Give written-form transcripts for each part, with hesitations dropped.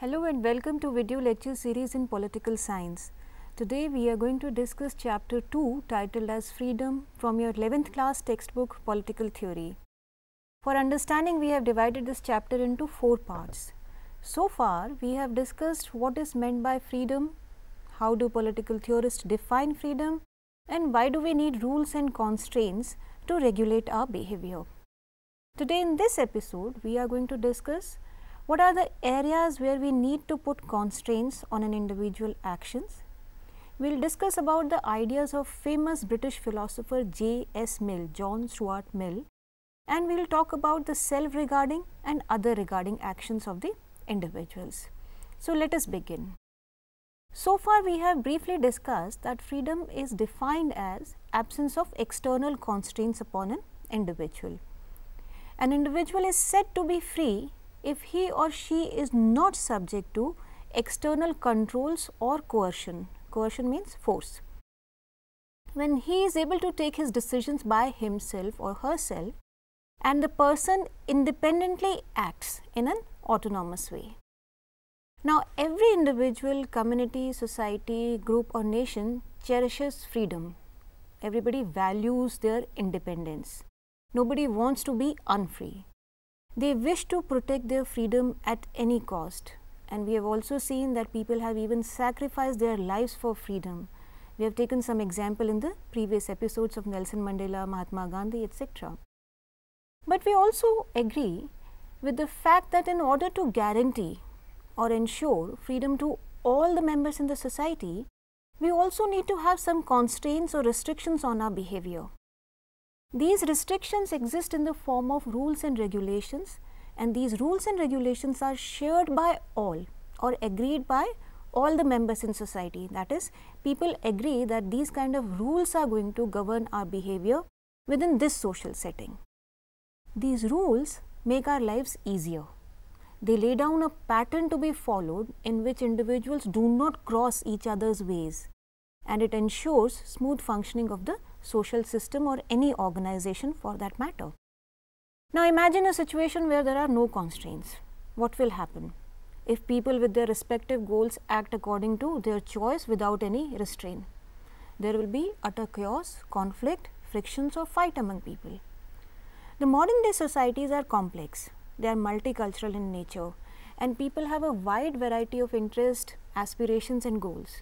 Hello and welcome to video lecture series in political science. Today we are going to discuss chapter 2 titled as Freedom from your 11th class textbook Political Theory. For understanding, we have divided this chapter into 4 parts. So far we have discussed what is meant by freedom, how do political theorists define freedom, and why do we need rules and constraints to regulate our behavior. Today in this episode we are going to discuss what are the areas where we need to put constraints on an individual actions. We will discuss about the ideas of famous British philosopher J.S. Mill, John Stuart Mill, and we will talk about the self-regarding and other regarding actions of the individuals. So let us begin. So far we have briefly discussed that freedom is defined as absence of external constraints upon an individual. An individual is said to be free if he or she is not subject to external controls or coercion. Coercion means force. When he is able to take his decisions by himself or herself and the person independently acts in an autonomous way. Now, every individual, community, society, group or nation cherishes freedom. Everybody values their independence. Nobody wants to be unfree. They wish to protect their freedom at any cost, and we have also seen that people have even sacrificed their lives for freedom. We have taken some example in the previous episodes of Nelson Mandela, Mahatma Gandhi, etc. But we also agree with the fact that in order to guarantee or ensure freedom to all the members in the society, we also need to have some constraints or restrictions on our behavior. These restrictions exist in the form of rules and regulations, and these rules and regulations are shared by all or agreed by all the members in society. That is, people agree that these kind of rules are going to govern our behavior within this social setting. These rules make our lives easier. They lay down a pattern to be followed in which individuals do not cross each other's ways, and it ensures smooth functioning of the social system or any organization for that matter. Now imagine a situation where there are no constraints. What will happen if people with their respective goals act according to their choice without any restraint? There will be utter chaos, conflict, frictions or fight among people. The modern day societies are complex. They are multicultural in nature, and people have a wide variety of interests, aspirations and goals.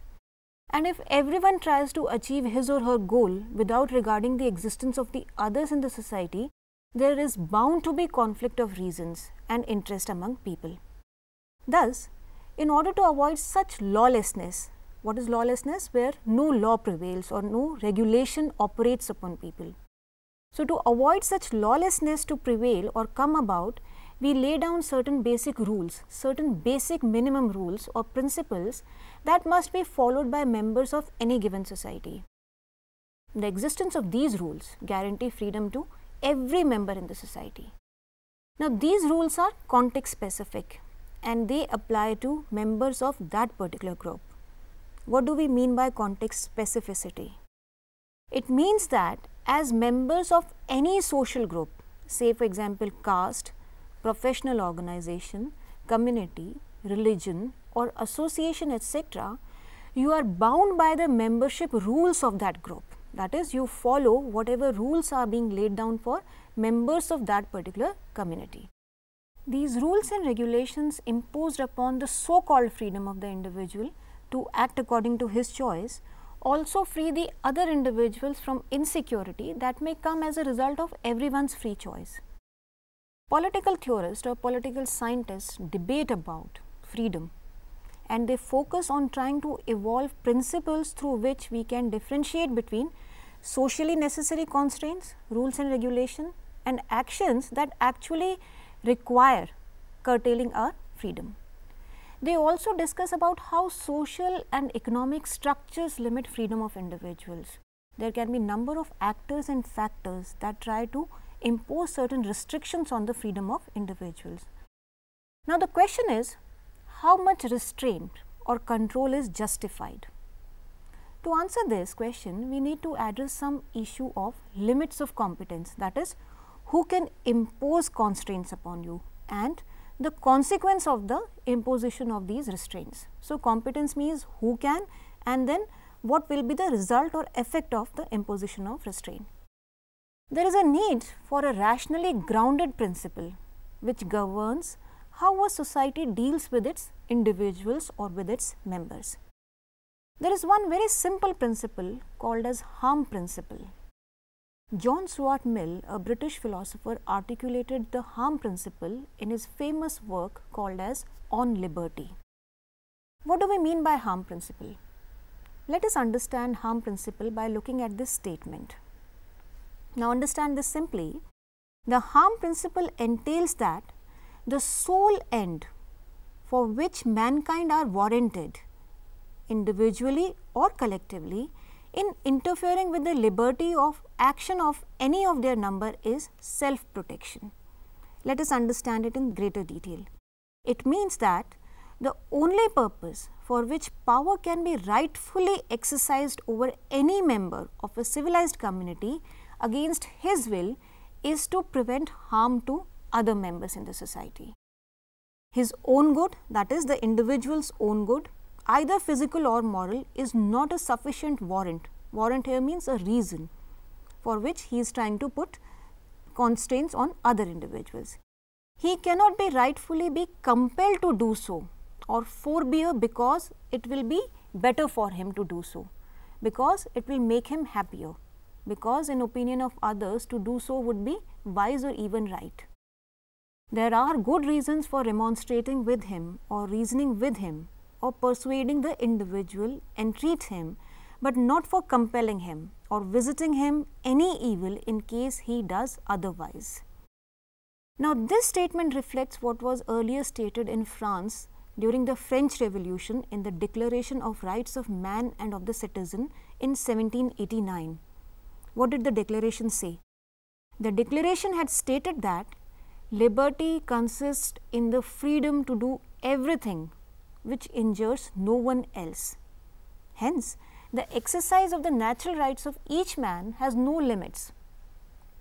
And if everyone tries to achieve his or her goal without regarding the existence of the others in the society, there is bound to be conflict of reasons and interest among people. Thus, in order to avoid such lawlessness, what is lawlessness? Where no law prevails or no regulation operates upon people. So, to avoid such lawlessness to prevail or come about, we lay down certain basic rules, certain basic minimum rules or principles that must be followed by members of any given society. The existence of these rules guarantee freedom to every member in the society. Now, these rules are context specific and they apply to members of that particular group. What do we mean by context specificity? It means that as members of any social group, say for example caste, professional organization, community, religion or association etc., you are bound by the membership rules of that group. That is, you follow whatever rules are being laid down for members of that particular community. These rules and regulations imposed upon the so-called freedom of the individual to act according to his choice also free the other individuals from insecurity that may come as a result of everyone's free choice. Political theorists or political scientists debate about freedom, and they focus on trying to evolve principles through which we can differentiate between socially necessary constraints, rules and regulation, and actions that actually require curtailing our freedom. They also discuss about how social and economic structures limit freedom of individuals. There can be number of actors and factors that try to impose certain restrictions on the freedom of individuals. Now the question is, how much restraint or control is justified? To answer this question, we need to address some issue of limits of competence, that is, who can impose constraints upon you, and the consequence of the imposition of these restraints. So, competence means who can, and then what will be the result or effect of the imposition of restraint. There is a need for a rationally grounded principle which governs how a society deals with its individuals or with its members. There is one very simple principle called as harm principle. John Stuart Mill, a British philosopher, articulated the harm principle in his famous work called as On Liberty. What do we mean by harm principle? Let us understand harm principle by looking at this statement. Now, understand this simply. The harm principle entails that the sole end for which mankind are warranted, individually or collectively, in interfering with the liberty of action of any of their number is self-protection. Let us understand it in greater detail. It means that the only purpose for which power can be rightfully exercised over any member of a civilized community against his will is to prevent harm to other members in the society. His own good, that is the individual's own good, either physical or moral, is not a sufficient warrant. Warrant here means a reason for which he is trying to put constraints on other individuals. He cannot be rightfully be compelled to do so or forbear because it will be better for him to do so, because it will make him happier, because in opinion of others to do so would be wise or even right. There are good reasons for remonstrating with him or reasoning with him or persuading the individual, entreat him, but not for compelling him or visiting him any evil in case he does otherwise. Now, this statement reflects what was earlier stated in France during the French Revolution in the Declaration of Rights of Man and of the Citizen in 1789. What did the declaration say? The declaration had stated that liberty consists in the freedom to do everything which injures no one else. Hence, the exercise of the natural rights of each man has no limits,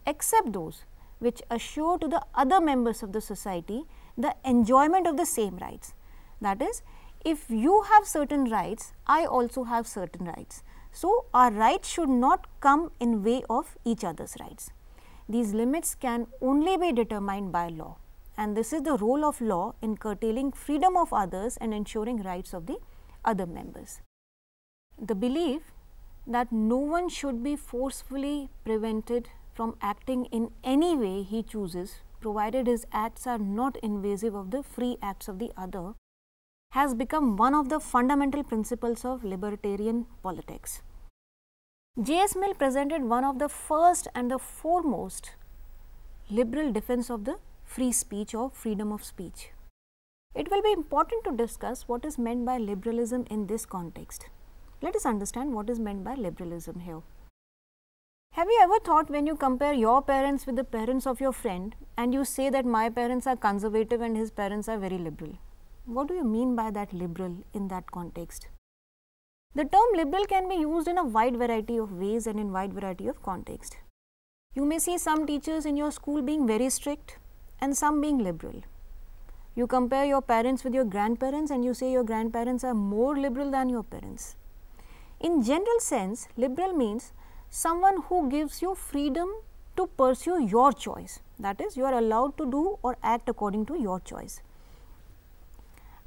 except those which assure to the other members of the society the enjoyment of the same rights. That is, if you have certain rights, I also have certain rights. So, our rights should not come in way of each other's rights. These limits can only be determined by law, and this is the role of law in curtailing freedom of others and ensuring rights of the other members. The belief that no one should be forcefully prevented from acting in any way he chooses, provided his acts are not invasive of the free acts of the other, has become one of the fundamental principles of libertarian politics. J.S. Mill presented one of the first and the foremost liberal defense of the free speech or freedom of speech. It will be important to discuss what is meant by liberalism in this context. Let us understand what is meant by liberalism here. Have you ever thought, when you compare your parents with the parents of your friend and you say that my parents are conservative and his parents are very liberal? What do you mean by that liberal in that context? The term liberal can be used in a wide variety of ways and in wide variety of context. You may see some teachers in your school being very strict and some being liberal. You compare your parents with your grandparents and you say your grandparents are more liberal than your parents. In general sense, liberal means someone who gives you freedom to pursue your choice. That is, you are allowed to do or act according to your choice.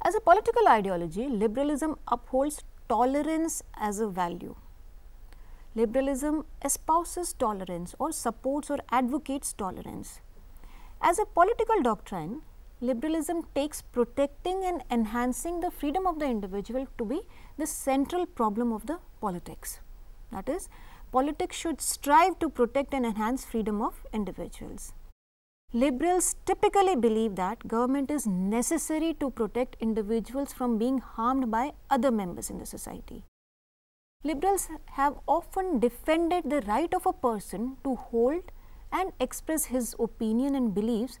As a political ideology, liberalism upholds tolerance as a value. Liberalism espouses tolerance or supports or advocates tolerance. As a political doctrine, liberalism takes protecting and enhancing the freedom of the individual to be the central problem of the politics. That is, politics should strive to protect and enhance freedom of individuals. Liberals typically believe that government is necessary to protect individuals from being harmed by other members in the society. Liberals have often defended the right of a person to hold and express his opinion and beliefs,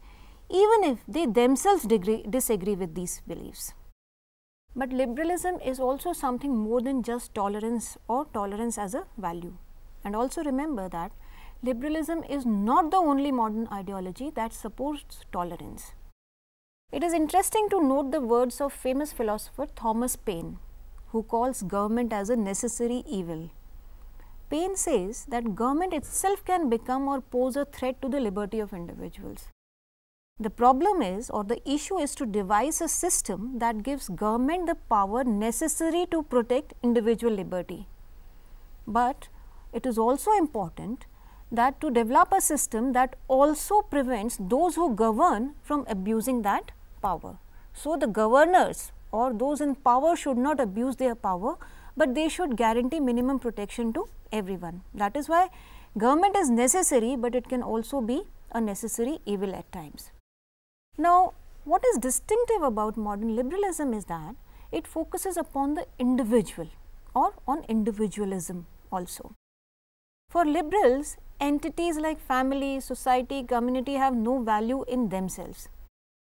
even if they themselves disagree with these beliefs. But liberalism is also something more than just tolerance or tolerance as a value. And also remember that liberalism is not the only modern ideology that supports tolerance. It is interesting to note the words of famous philosopher Thomas Paine, who calls government as a necessary evil. Paine says that government itself can become or pose a threat to the liberty of individuals. The problem is, or the issue is, to devise a system that gives government the power necessary to protect individual liberty. But it is also important that to develop a system that also prevents those who govern from abusing that power. So, the governors or those in power should not abuse their power, but they should guarantee minimum protection to everyone. That is why government is necessary, but it can also be a necessary evil at times. Now, what is distinctive about modern liberalism is that it focuses upon the individual or on individualism also. For liberals, entities like family, society, community have no value in themselves.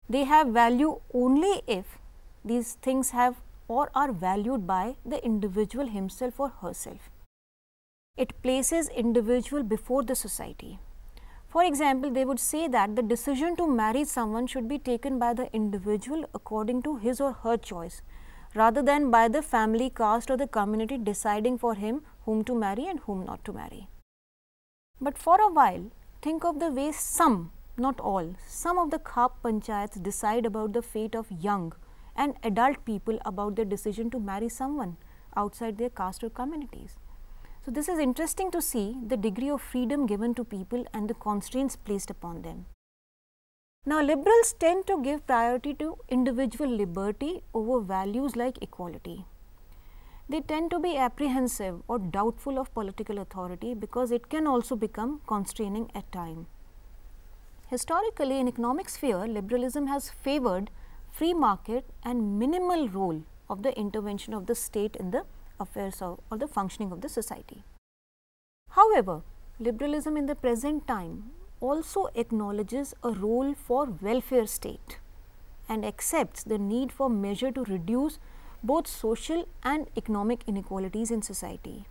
They have value only if these things have or are valued by the individual himself or herself. It places individual before the society. For example, they would say that the decision to marry someone should be taken by the individual according to his or her choice, rather than by the family, caste or the community deciding for him whom to marry and whom not to marry. But for a while, think of the way some, not all, some of the Khap panchayats decide about the fate of young and adult people about their decision to marry someone outside their caste or communities. So, this is interesting to see the degree of freedom given to people and the constraints placed upon them. Now, liberals tend to give priority to individual liberty over values like equality. They tend to be apprehensive or doubtful of political authority because it can also become constraining at times. Historically, in economic sphere, liberalism has favored free market and minimal role of the intervention of the state in the affairs of, or the functioning of the society. However, liberalism in the present time also acknowledges a role for welfare state and accepts the need for measure to reduce both social and economic inequalities in society.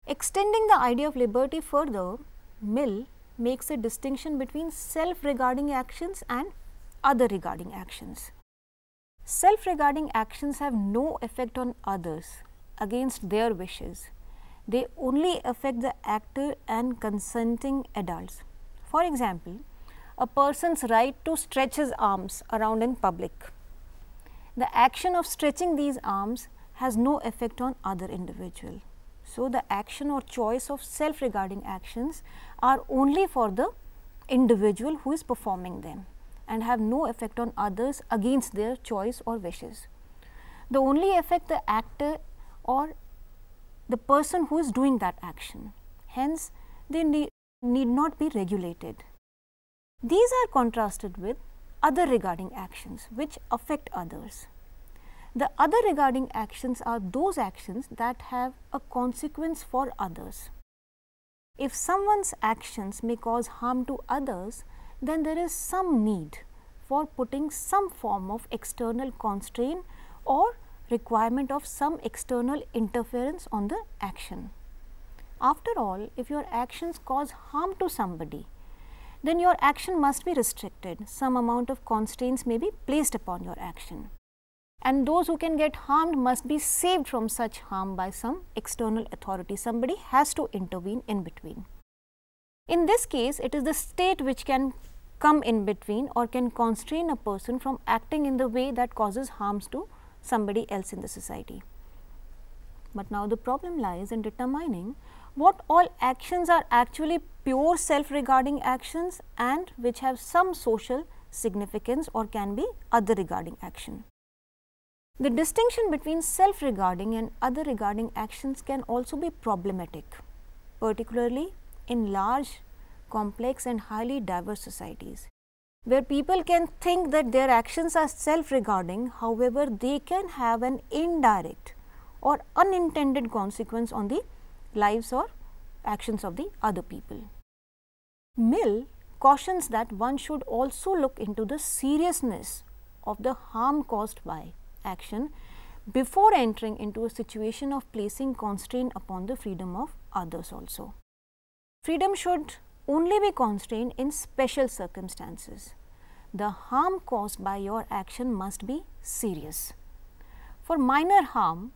Extending the idea of liberty further, Mill makes a distinction between self-regarding actions and other regarding actions. Self-regarding actions have no effect on others against their wishes. They only affect the actor and consenting adults. For example, a person's right to stretch his arms around in public. The action of stretching these arms has no effect on other individual. So, the action or choice of self-regarding actions are only for the individual who is performing them and have no effect on others against their choice or wishes. They only affect the actor or the person who is doing that action. Hence, they need not be regulated. These are contrasted with other regarding actions which affect others. The other regarding actions are those actions that have a consequence for others. If someone's actions may cause harm to others, then there is some need for putting some form of external constraint or requirement of some external interference on the action. After all, if your actions cause harm to somebody, then your action must be restricted. Some amount of constraints may be placed upon your action. And those who can get harmed must be saved from such harm by some external authority. Somebody has to intervene in between. In this case, it is the state which can come in between or can constrain a person from acting in the way that causes harms to somebody else in the society. But now the problem lies in determining what all actions are actually pure self-regarding actions and which have some social significance or can be other regarding action. The distinction between self-regarding and other regarding actions can also be problematic, particularly in large, complex and highly diverse societies, where people can think that their actions are self-regarding, however, they can have an indirect or unintended consequence on the lives or actions of the other people. Mill cautions that one should also look into the seriousness of the harm caused by action before entering into a situation of placing constraint upon the freedom of others also. Freedom should only be constrained in special circumstances, the harm caused by your action must be serious. For minor harm,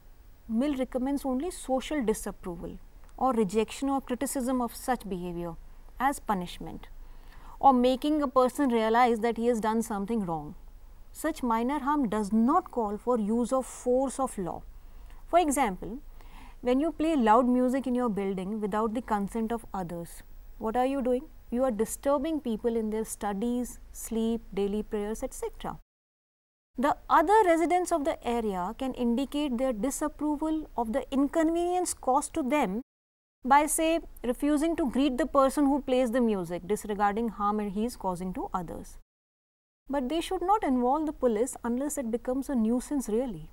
Mill recommends only social disapproval or rejection or criticism of such behavior as punishment, or making a person realize that he has done something wrong. Such minor harm does not call for use of force of law. For example, when you play loud music in your building without the consent of others, what are you doing? You are disturbing people in their studies, sleep, daily prayers, etc. The other residents of the area can indicate their disapproval of the inconvenience caused to them by, say, refusing to greet the person who plays the music, disregarding harm he is causing to others. But they should not involve the police unless it becomes a nuisance really.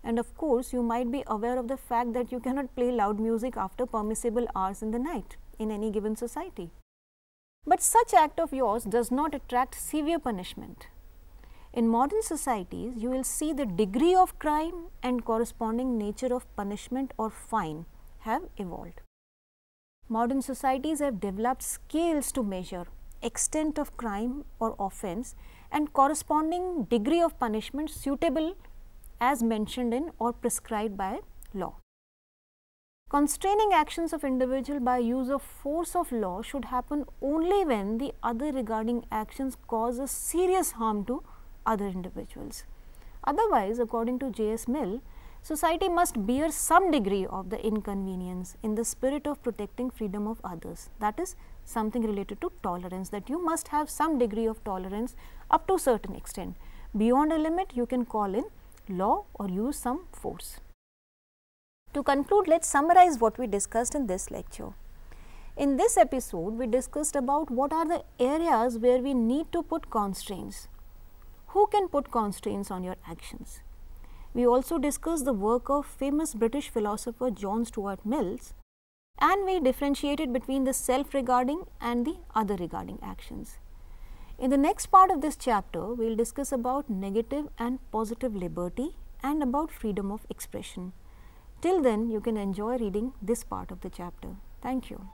And of course, you might be aware of the fact that you cannot play loud music after permissible hours in the night in any given society. But such act of yours does not attract severe punishment. In modern societies, you will see the degree of crime and corresponding nature of punishment or fine have evolved. Modern societies have developed scales to measure extent of crime or offence and corresponding degree of punishment suitable as mentioned in or prescribed by law. Constraining actions of individual by use of force of law should happen only when the other regarding actions cause a serious harm to other individuals. Otherwise, according to J.S. Mill, society must bear some degree of the inconvenience in the spirit of protecting freedom of others. That is something related to tolerance, that you must have some degree of tolerance up to a certain extent. Beyond a limit, you can call in law or use some force. To conclude, let us summarize what we discussed in this lecture. In this episode, we discussed about what are the areas where we need to put constraints. Who can put constraints on your actions? We also discussed the work of famous British philosopher John Stuart Mill, and we differentiated between the self-regarding and the other regarding actions. In the next part of this chapter, we will discuss about negative and positive liberty and about freedom of expression. Till then, you can enjoy reading this part of the chapter. Thank you.